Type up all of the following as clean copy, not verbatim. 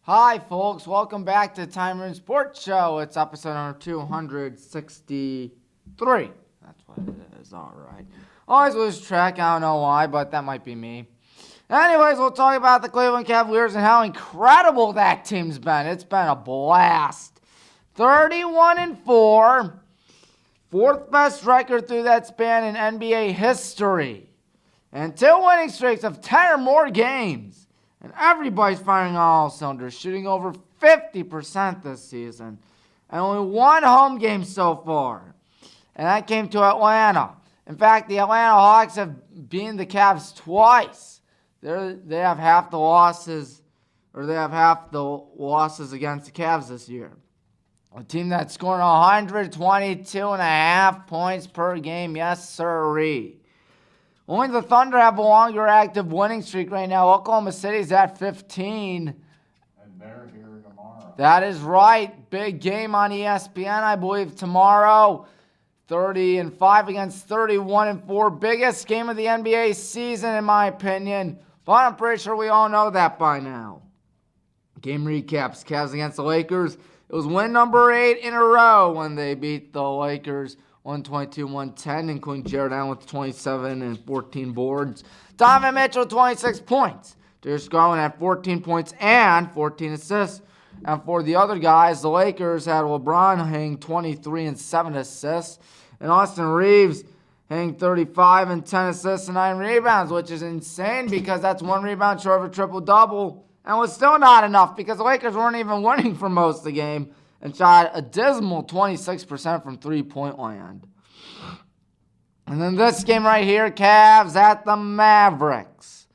Hi, folks. Welcome back to the Tommy Maroon Sports Show. It's episode number 263. That's what it is. All right. Always lose track. I don't know why, but that might be me. Anyways, we'll talk about the Cleveland Cavaliers and how incredible that team's been. It's been a blast. 31-4. Fourth best record through that span in NBA history. And 2 winning streaks of 10 or more games. And everybody's firing on all cylinders, shooting over 50% this season. And only 1 home game so far. And that came to Atlanta. In fact, the Atlanta Hawks have beaten the Cavs twice. They have half the losses against the Cavs this year. A team that's scoring 122.5 points per game. Yes, sirree. Only the Thunder have a longer active winning streak right now. Oklahoma City's at 15. And they're here tomorrow. That is right. Big game on ESPN, I believe, tomorrow. 30-5 against 31-4. Biggest game of the NBA season, in my opinion. But I'm pretty sure we all know that by now. Game recaps. Cavs against the Lakers. It was win number 8 in a row when they beat the Lakers 122-110, including Jared Allen with 27 and 14 boards. Donovan Mitchell, 26 points. Darius Garland had 14 points and 14 assists. And for the other guys, the Lakers had LeBron hang 23 and 7 assists. And Austin Reeves hang 35 and 10 assists and 9 rebounds, which is insane because that's 1 rebound short of a triple-double. And was still not enough because the Lakers weren't even winning for most of the game and shot a dismal 26% from three-point land. And then this game right here, Cavs at the Mavericks.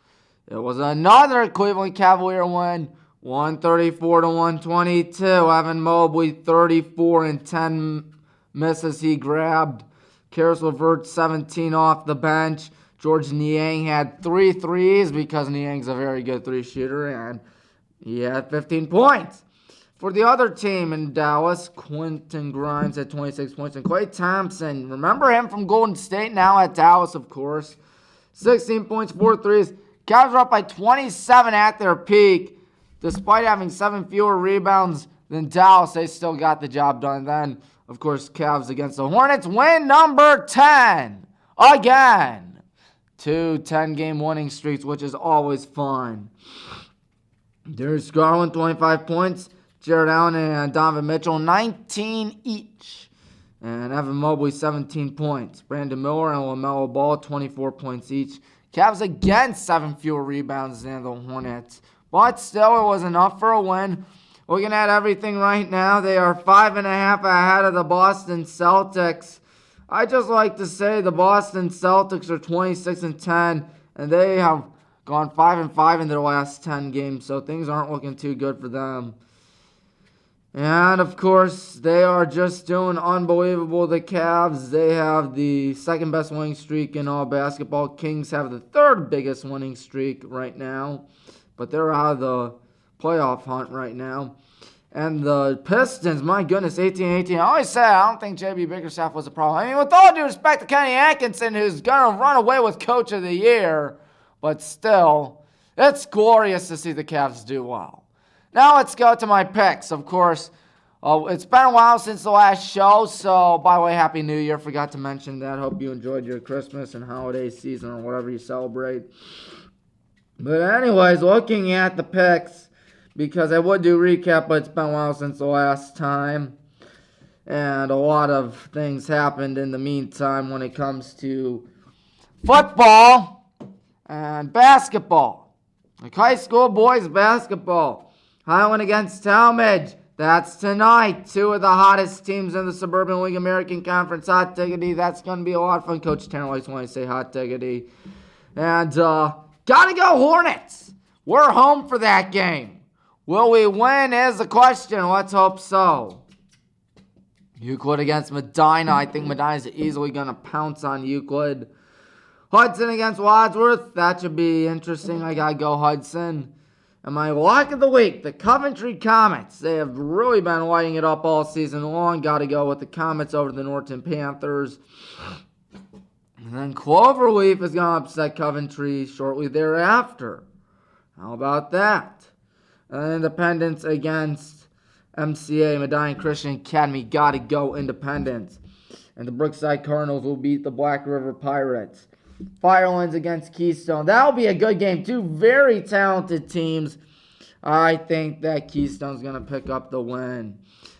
It was another Cleveland Cavalier win, 134-122. Evan Mobley, 34 and 10 misses he grabbed. Karis LeVert, 17 off the bench. George Niang had 3 threes because Niang's a very good 3-shooter, and he had 15 points. For the other team in Dallas, Quentin Grimes had 26 points. And Klay Thompson, remember him from Golden State, now at Dallas, of course. 16 points, 4 threes. Cavs are up by 27 at their peak. Despite having 7 fewer rebounds than Dallas, they still got the job done. Then, of course, Cavs against the Hornets. Win number 10. Again. 2 10-game winning streaks, which is always fun. Darius Garland, 25 points. Jared Allen and Donovan Mitchell, 19 each. And Evan Mobley, 17 points. Brandon Miller and LaMelo Ball, 24 points each. Cavs again, 7 fewer rebounds than the Hornets. But still, it was enough for a win. Looking at everything right now, they are 5.5 ahead of the Boston Celtics. I just like to say the Boston Celtics are 26-10, and they have gone 5-5 in their last 10 games, so things aren't looking too good for them. And, of course, they are just doing unbelievable. The Cavs, they have the second best winning streak in all basketball. Kings have the third biggest winning streak right now. But they're out of the playoff hunt right now. And the Pistons, my goodness, 18-18. I always said I don't think J.B. Bickerstaff was a problem. I mean, with all due respect to Kenny Atkinson, who's going to run away with Coach of the Year. But still, it's glorious to see the Cavs do well. Now let's go to my picks. Of course, it's been a while since the last show, so by the way, Happy New Year. Forgot to mention that. Hope you enjoyed your Christmas and holiday season or whatever you celebrate. But anyways, looking at the picks, because I would do recap, but it's been a while since the last time. And a lot of things happened in the meantime when it comes to football and basketball. Like high school boys basketball. Highland against Talmadge. That's tonight. 2 of the hottest teams in the Suburban League American Conference. Hot diggity. That's going to be a lot of fun. Coach Tanner likes when I say hot diggity. And gotta go Hornets. We're home for that game. Will we win is the question. Let's hope so. Euclid against Medina. I think Medina's easily going to pounce on Euclid. Hudson against Wadsworth. That should be interesting. I got to go Hudson. And my lock of the week, the Coventry Comets. They have really been lighting it up all season long. Got to go with the Comets over the Norton Panthers. And then Cloverleaf is going to upset Coventry shortly thereafter. How about that? And Independence against MCA, Medina Christian Academy. Got to go Independence. And the Brookside Cardinals will beat the Black River Pirates. Firelands against Keystone. That'll be a good game. Two very talented teams. I think that Keystone's going to pick up the win.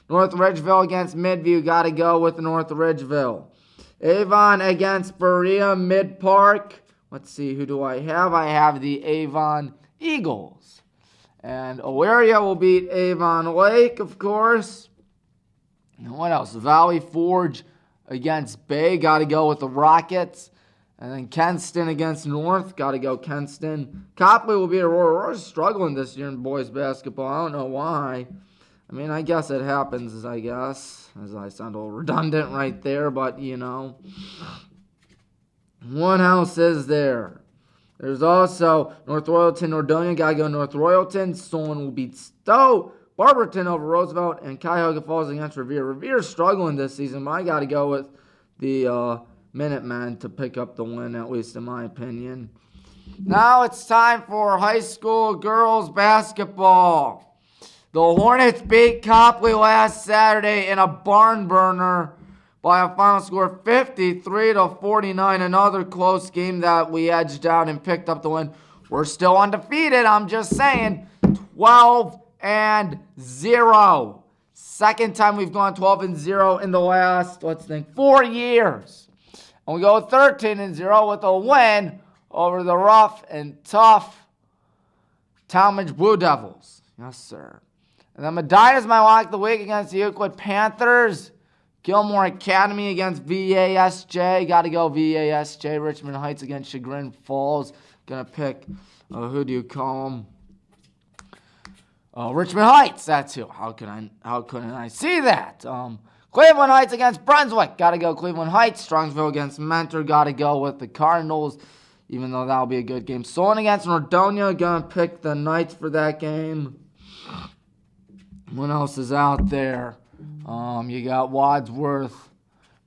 North Ridgeville against Midview. Got to go with North Ridgeville. Avon against Berea Mid Park. Let's see, who do I have? I have the Avon Eagles. And Elyria will beat Avon Lake, of course. And what else? Valley Forge against Bay. Got to go with the Rockets. And then Kenston against North. Got to go Kenston. Copley will beat Aurora. Aurora's struggling this year in boys basketball. I don't know why. I mean, I guess it happens, I guess. As I sound a little redundant right there, but, you know. One house is there. There's also North Royalton, Nordonia. Got to go North Royalton. Solon will beat Stowe. Barberton over Roosevelt. And Cuyahoga Falls against Revere. Revere's struggling this season, but I got to go with the Minutemen to pick up the win, at least in my opinion. Now it's time for high school girls basketball. The Hornets beat Copley last Saturday in a barn burner by a final score 53-49. Another close game that we edged out and picked up the win. We're still undefeated, I'm just saying. 12-0. Second time we've gone 12-0 in the last, 4 years. And we go 13-0 with a win over the rough and tough Talmadge Blue Devils. Yes, sir. And then Medina's my lock of the week against the Euclid Panthers. Gilmore Academy against VASJ. Got to go VASJ. Richmond Heights against Chagrin Falls. Gonna pick, who do you call them? Richmond Heights. That's who. How couldn't I see that? Cleveland Heights against Brunswick. Got to go Cleveland Heights. Strongsville against Mentor. Got to go with the Cardinals, even though that'll be a good game. Solon against Nordonia. Gonna pick the Knights for that game. What else is out there? You got Wadsworth,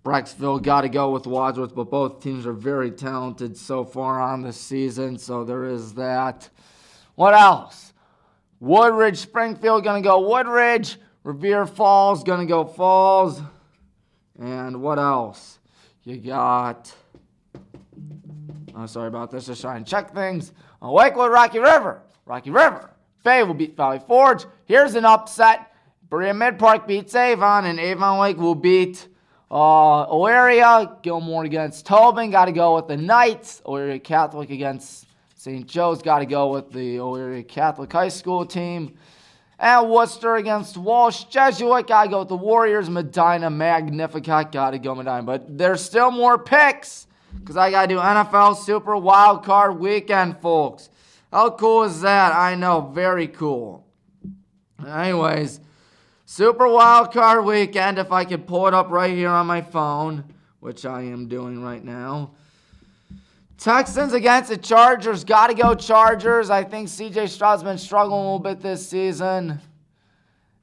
Brecksville. Got to go with Wadsworth, but both teams are very talented so far on the season, so there is that. What else? Woodridge, Springfield, going to go Woodridge. Revere Falls, going to go Falls. And what else? You got... Oh, sorry about this. Just trying to check things. Lakewood, Rocky River. Rocky River. Bay will beat Valley Forge. Here's an upset. Berea Mid Park beats Avon, and Avon Lake will beat Elyria. Gilmore against Tobin. Got to go with the Knights. Elyria Catholic against St. Joe's. Got to go with the Elyria Catholic High School team. And Worcester against Walsh Jesuit. Got to go with the Warriors. Medina Magnificat. Got to go Medina. But there's still more picks because I got to do NFL Super Wild Card Weekend, folks. How cool is that? I know. Very cool. Anyways, Super Wild Card Weekend, if I could pull it up right here on my phone, which I am doing right now. Texans against the Chargers. Got to go Chargers. I think C.J. Stroud's been struggling a little bit this season.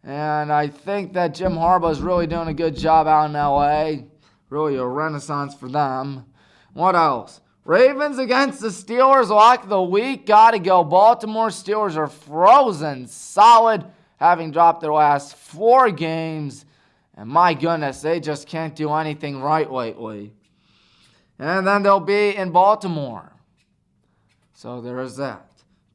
And I think that Jim Harbaugh's really doing a good job out in L.A. Really a renaissance for them. What else? Ravens against the Steelers. Lock of the week. Got to go. Baltimore Steelers are frozen solid, having dropped their last 4 games. And my goodness, they just can't do anything right lately. And then they'll be in Baltimore. So there is that.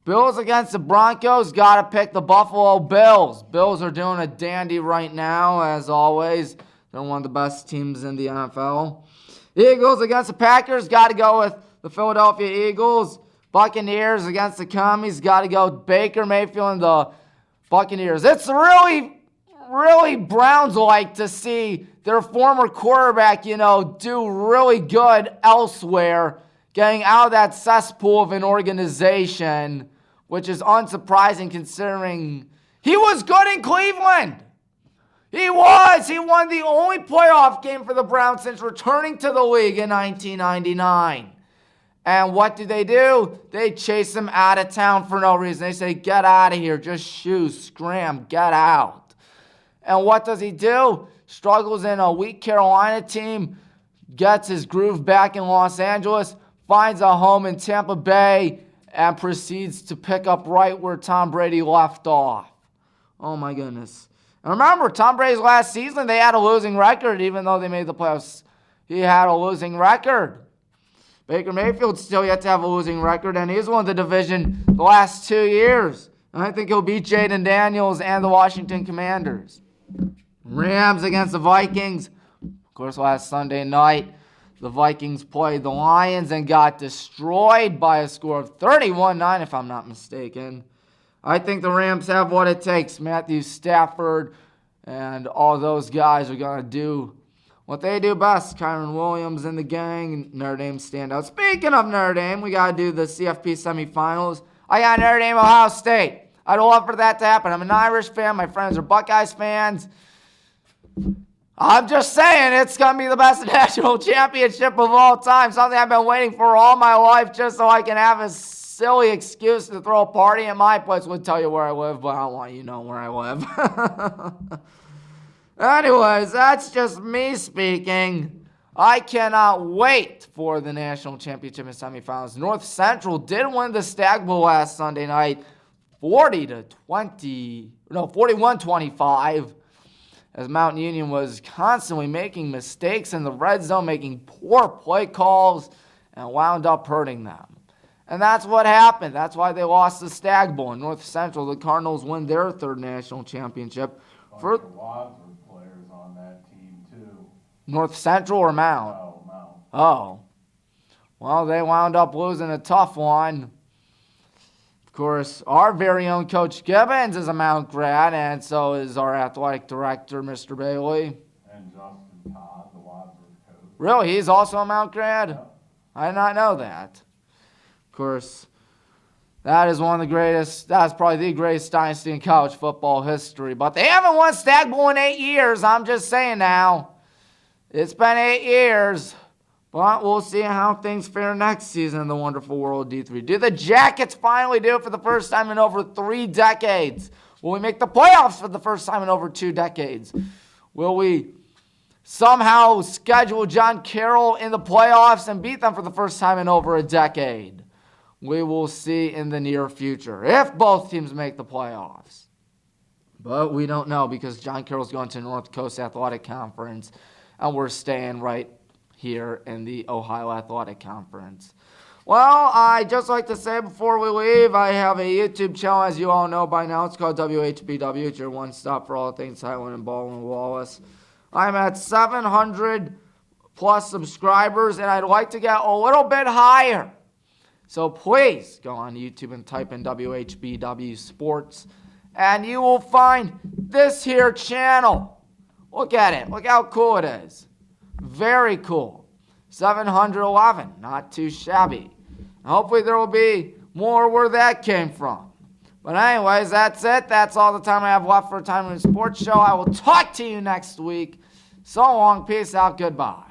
Bills against the Broncos. Got to pick the Buffalo Bills. Bills are doing a dandy right now, as always. They're one of the best teams in the NFL. Eagles against the Packers. Got to go with the Philadelphia Eagles. Buccaneers against the Commies. Got to go with Baker Mayfield and the Buccaneers. It's really, really Browns-like to see their former quarterback, do really good elsewhere, getting out of that cesspool of an organization, which is unsurprising considering he was good in Cleveland. He was. He won the only playoff game for the Browns since returning to the league in 1999. And what do? They chase him out of town for no reason. They say, get out of here. Just shoo, scram, get out. And what does he do? Struggles in a weak Carolina team, gets his groove back in Los Angeles, finds a home in Tampa Bay, and proceeds to pick up right where Tom Brady left off. Oh my goodness. And remember, Tom Brady's last season, they had a losing record, even though they made the playoffs. He had a losing record. Baker Mayfield's still yet to have a losing record, and he's won the division the last 2 years. And I think he'll beat Jaden Daniels and the Washington Commanders. Rams against the Vikings. Of course, last Sunday night, the Vikings played the Lions and got destroyed by a score of 31-9, if I'm not mistaken. I think the Rams have what it takes. Matthew Stafford and all those guys are going to do what they do best. Kyron Williams and the gang, Notre Dame standout. Speaking of Notre Dame, we got to do the CFP semifinals. I got Notre Dame, Ohio State. I'd love for that to happen. I'm an Irish fan. My friends are Buckeyes fans. I'm just saying it's going to be the best national championship of all time. Something I've been waiting for all my life just so I can have a silly excuse to throw a party at my place. Would tell you where I live, but I don't want you to know where I live. Anyways, that's just me speaking. I cannot wait for the national championship and semifinals. North Central did win the Stag Bowl last Sunday night, 41-25, as Mount Union was constantly making mistakes in the red zone, making poor play calls, and wound up hurting them. And that's what happened. That's why they lost the Stag Bowl. In North Central, the Cardinals win their third national championship. For Wadsworth players on that team, too. North Central or Mount? Oh, Mount. Oh. Well, they wound up losing a tough one. Of course, our very own Coach Gibbons is a Mount grad, and so is our athletic director, Mr. Bailey. And Justin Todd, the Wadsworth coach. Really? He's also a Mount grad? Yeah. I did not know that. Of course, that is one of the greatest, that's probably the greatest dynasty in college football history. But they haven't won Stag Bowl in 8 years. I'm just saying now. It's been 8 years. But we'll see how things fare next season in the wonderful world of D3. Do the Jackets finally do it for the first time in over 3 decades? Will we make the playoffs for the first time in over 2 decades? Will we somehow schedule John Carroll in the playoffs and beat them for the first time in over a decade? We will see in the near future if both teams make the playoffs. But we don't know because John Carroll's going to North Coast Athletic Conference and we're staying right here in the Ohio Athletic Conference. Well, I'd just like to say before we leave, I have a YouTube channel, as you all know by now. It's called WHBW. It's your one-stop for all things Highland and Baldwin Wallace. I'm at 700 plus subscribers, and I'd like to get a little bit higher. So please go on YouTube and type in WHBW Sports, and you will find this here channel. Look at it. Look how cool it is. Very cool. 711. Not too shabby. Hopefully there will be more where that came from. But anyways, that's it. That's all the time I have left for Tommy Maroon Sports Show. I will talk to you next week. So long. Peace out. Goodbye.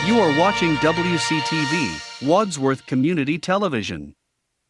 You are watching WCTV, Wadsworth Community Television.